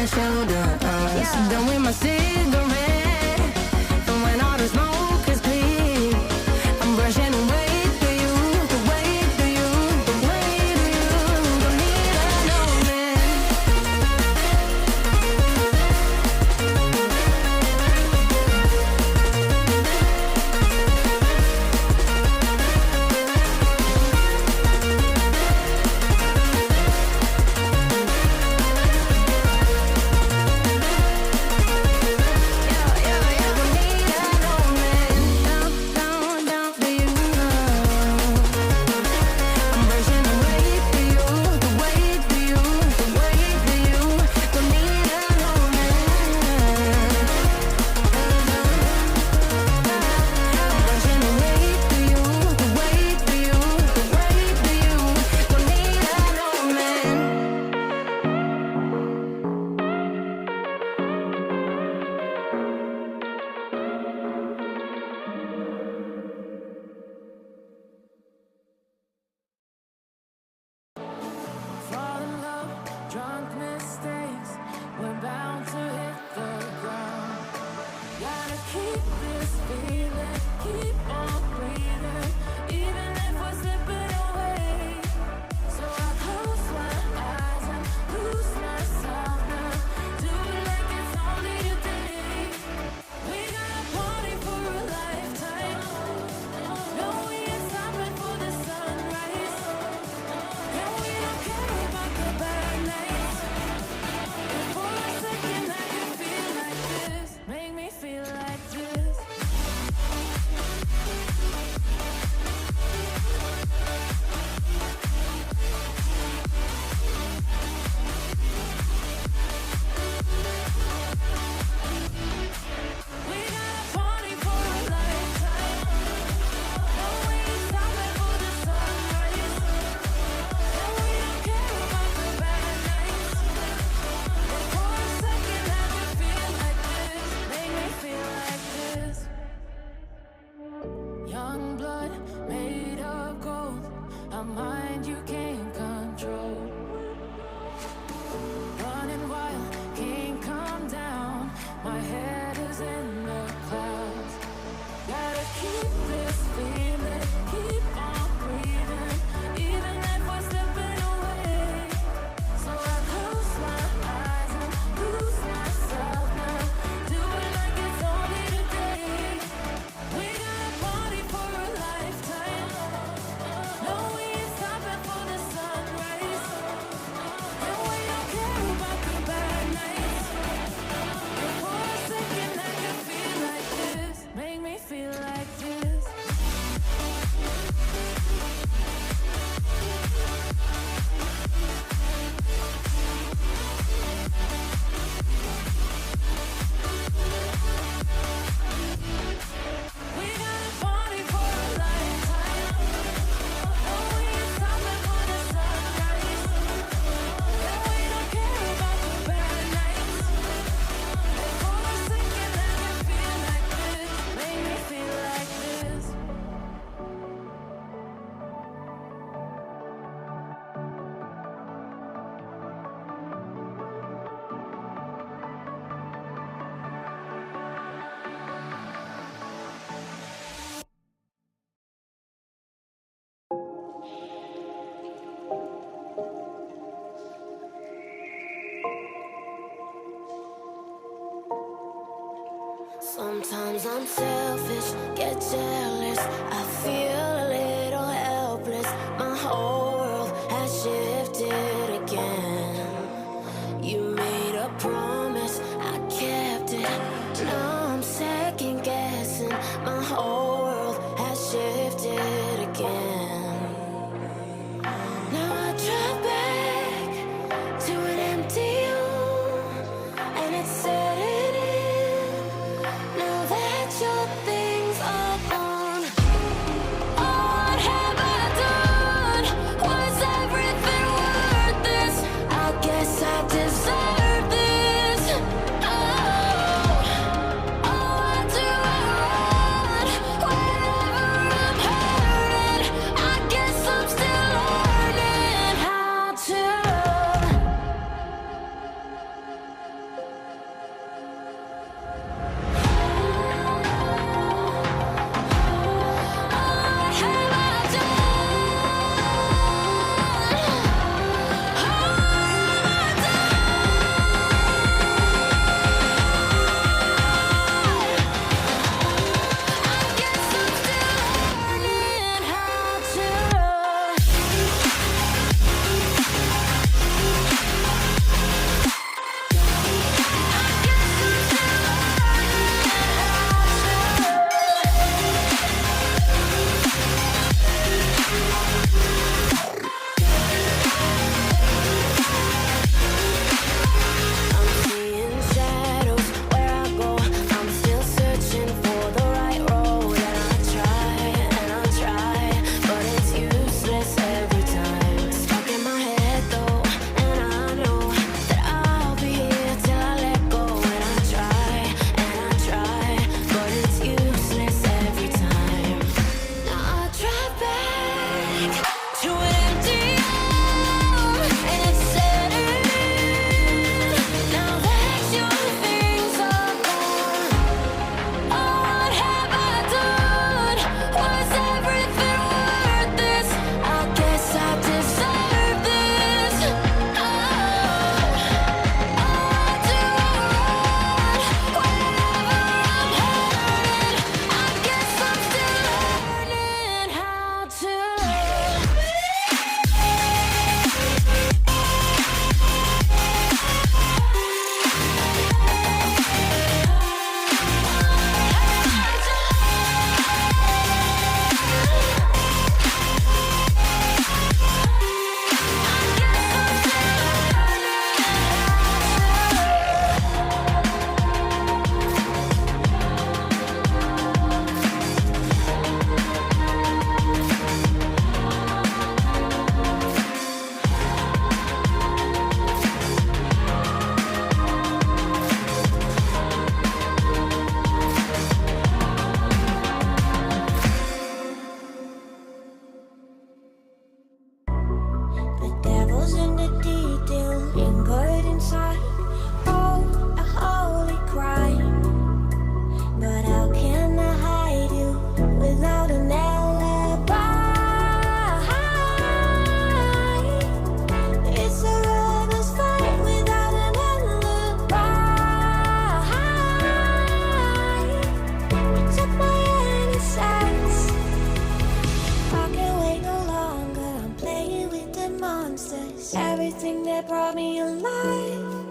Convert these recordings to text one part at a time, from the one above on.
my shoulder. Done with my cigarette. And when all the smoke is clear, I'm brushing away for you, the way for you, the way to you. Don't need a man. Sometimes I'm selfish, get jealous. I feel a little helpless. My whole world has shifted again. You made a promise, I kept it. Now I'm second guessing. My whole world has shifted again. Now I drive back to an empty room, and it's setting in. Now that your things are gone, everything that brought me alive.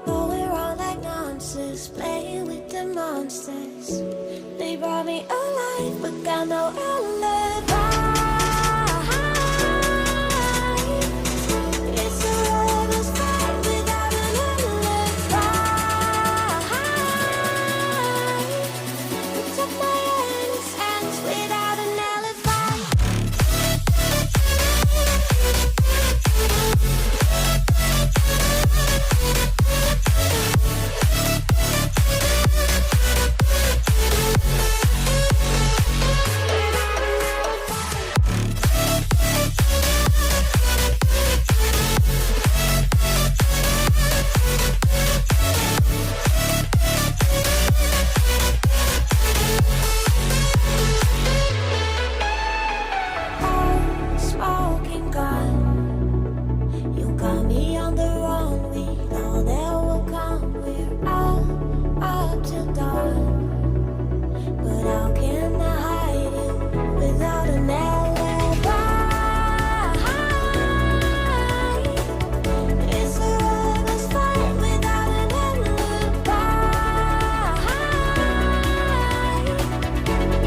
Going around like nonsense, playing with the monsters. They brought me alive, but got no alibi. It's a rebel's fight without an alibi. Took my innocence without an alibi. Smoking gun, you got me on the run. We know that will come. We're out up till dawn. But how can I hide it without an alibi? It's a rebel's fight without an alibi.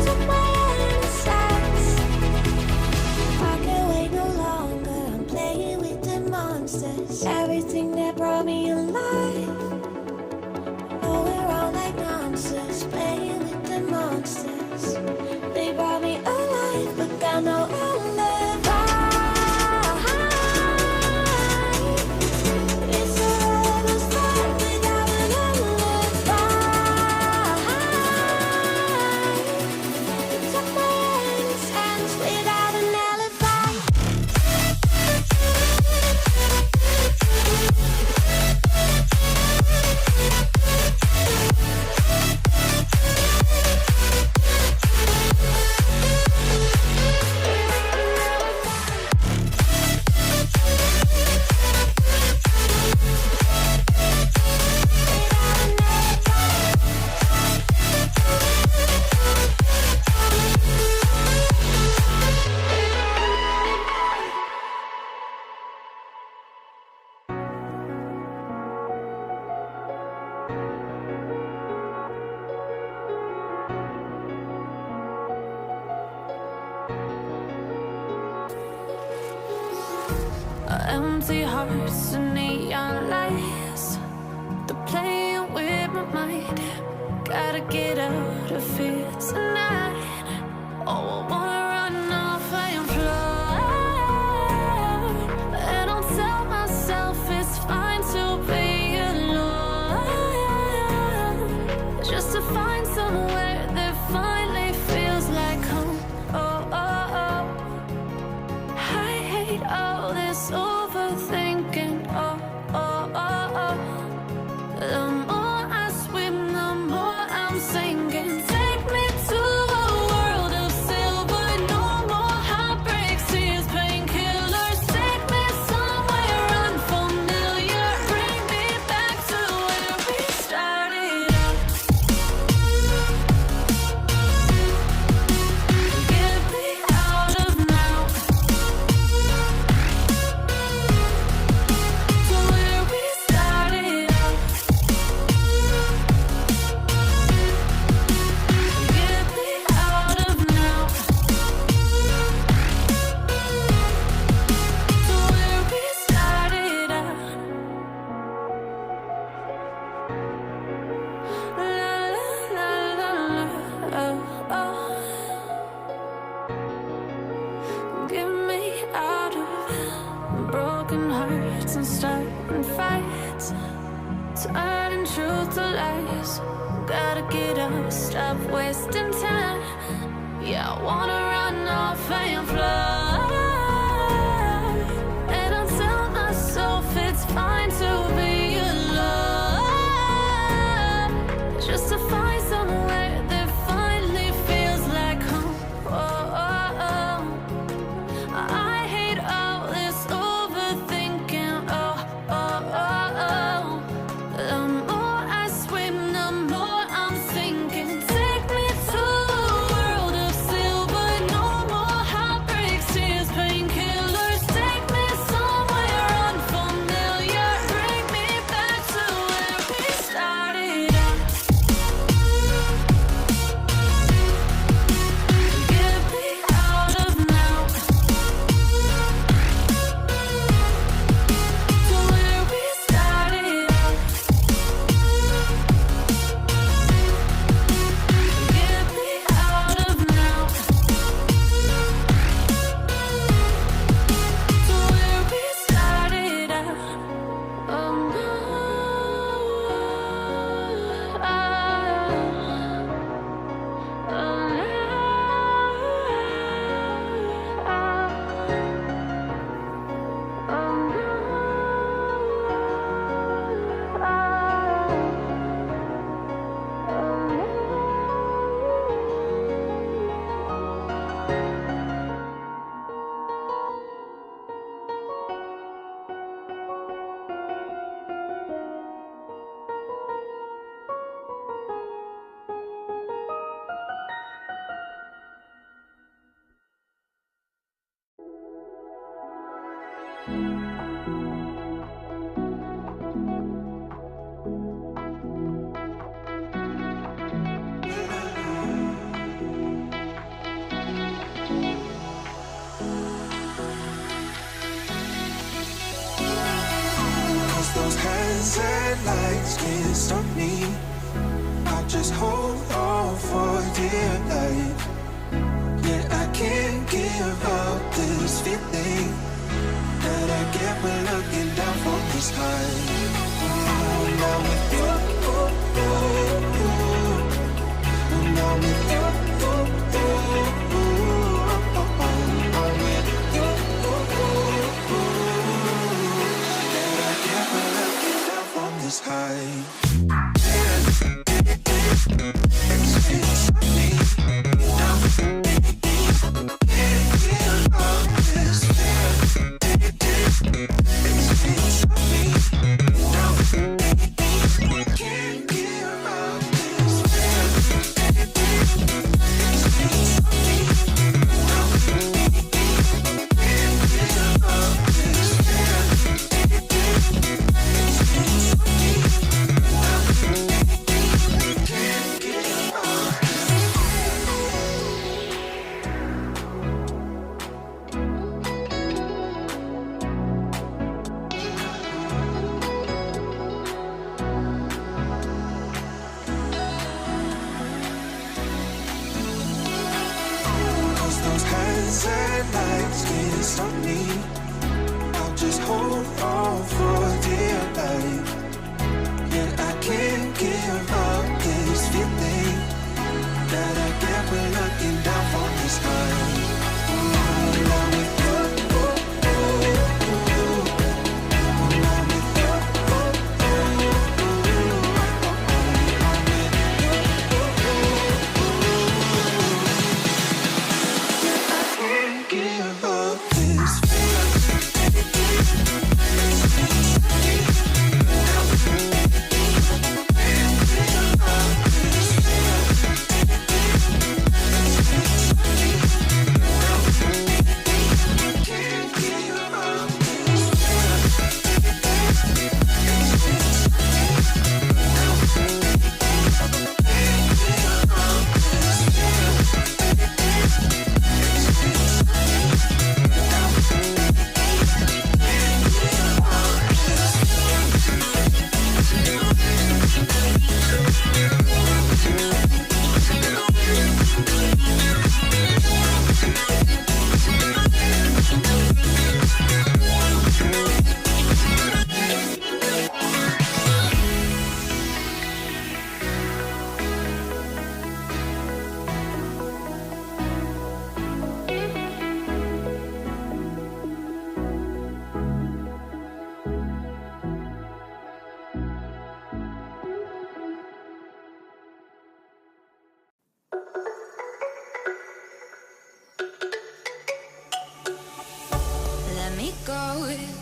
Took my innocence. I can't wait no longer. I'm playing with the monsters. Everything that brought me alive. Going around like nonsense, playing with the monsters. They brought me alive, but got no alibi. It's a rebel's fight without an alibi. Took my innocence without an alibi. Empty hearts and neon lights. They're playing with my mind. Gotta get out of here tonight. Oh, I wanna run off and fly. And I'll tell myself it's fine to be alone. Just to find somewhere that finally feels like home. Oh, oh, oh. I hate all this overthinking. Oh, oh, oh, oh. The more I swim, the more I'm sinking. Take me to a world of silver. No more heartbreaks, tears, painkillers. Take me somewhere unfamiliar. Bring me back to where we started out. Get me out of now. To where we started out. Get me out of now. To where we started out. La la la la la. Oh, oh. Get me out of broken hearts and starting fights, turning truth to lies. Gotta get up, stop wasting time. Yeah, I wanna run off and fly. And I'll tell myself it's fine to be alone. Just to find somewhere that finally feels like home. Oh, oh, oh. I hate all this overthinking. Oh, oh, oh, oh. The more I swim, the more I'm sinking. Take me to a world of silver. No more heartbreaks, tears, those hands and lights can't stop me. I'll just hold on for dear life. Yeah, I can't give up this feeling that I get when looking down from this high. Now with you, now with you, I'm with you. That I get when looking down from this high.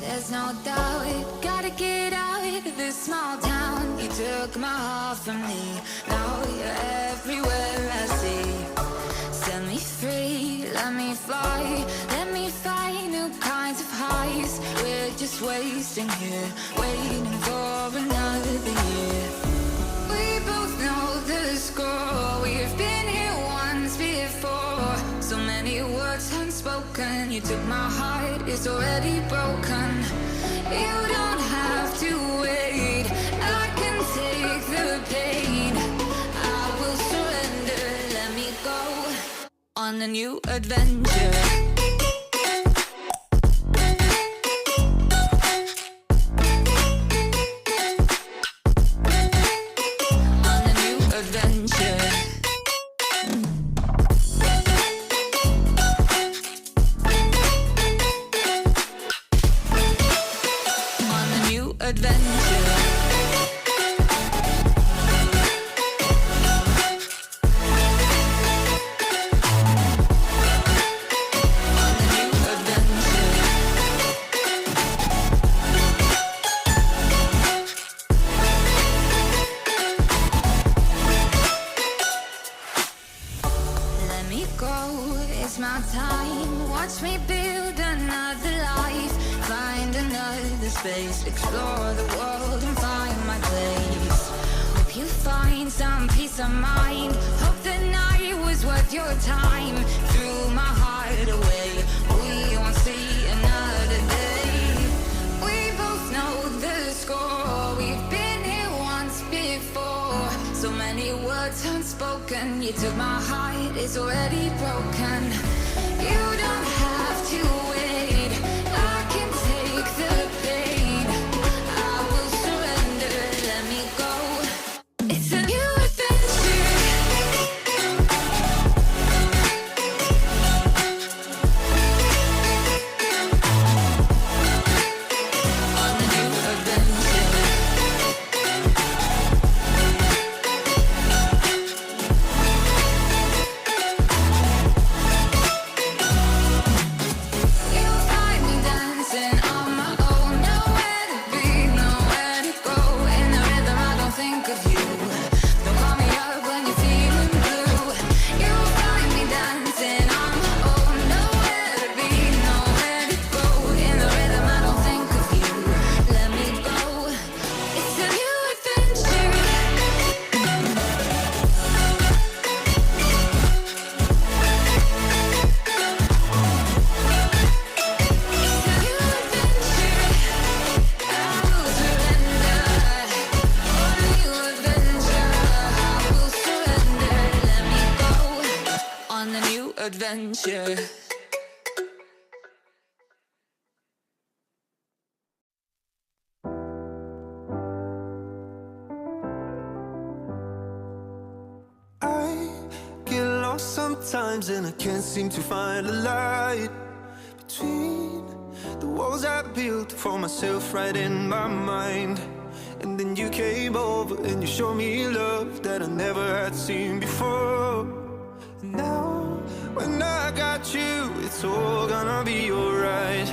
There's no doubt, gotta get out of this small town. You took my heart from me, now you're everywhere I see. Set me free, let me fly, let me find new kinds of highs. We're just wasting here, waiting for another year. We both know the score, we've been here once before. So many words unspoken, you took my heart, it's already broken. You don't have to wait, I can take the pain. I will surrender, let me go on a new adventure. Explore the world and find my place. Hope you find some peace of mind. Hope the night was worth your time. Threw my heart away, we won't see another day. We both know the score. words unspoken. You took my heart, it's already broken. You don't have to wait, I can take the pain. I will surrender, let me go. It's a new adventure. On the new adventure. You find me dancing on my own, nowhere to be, nowhere to go. In the rhythm, I don't think of you. Don't call me up when you're feeling blue. You find me dancing on my own, nowhere to be, nowhere to go. In the rhythm, I don't think of you. Let me go. It's a new adventure. On the new adventure. I get lost sometimes and I can't seem to find a light between the walls I built for myself right in my mind. And then you came over and you showed me love that I never had seen before. And now when I got you, it's all gonna be alright.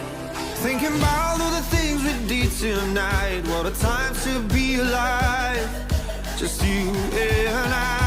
Thinking about all the things we did tonight, what a time to be alive. Just you and I.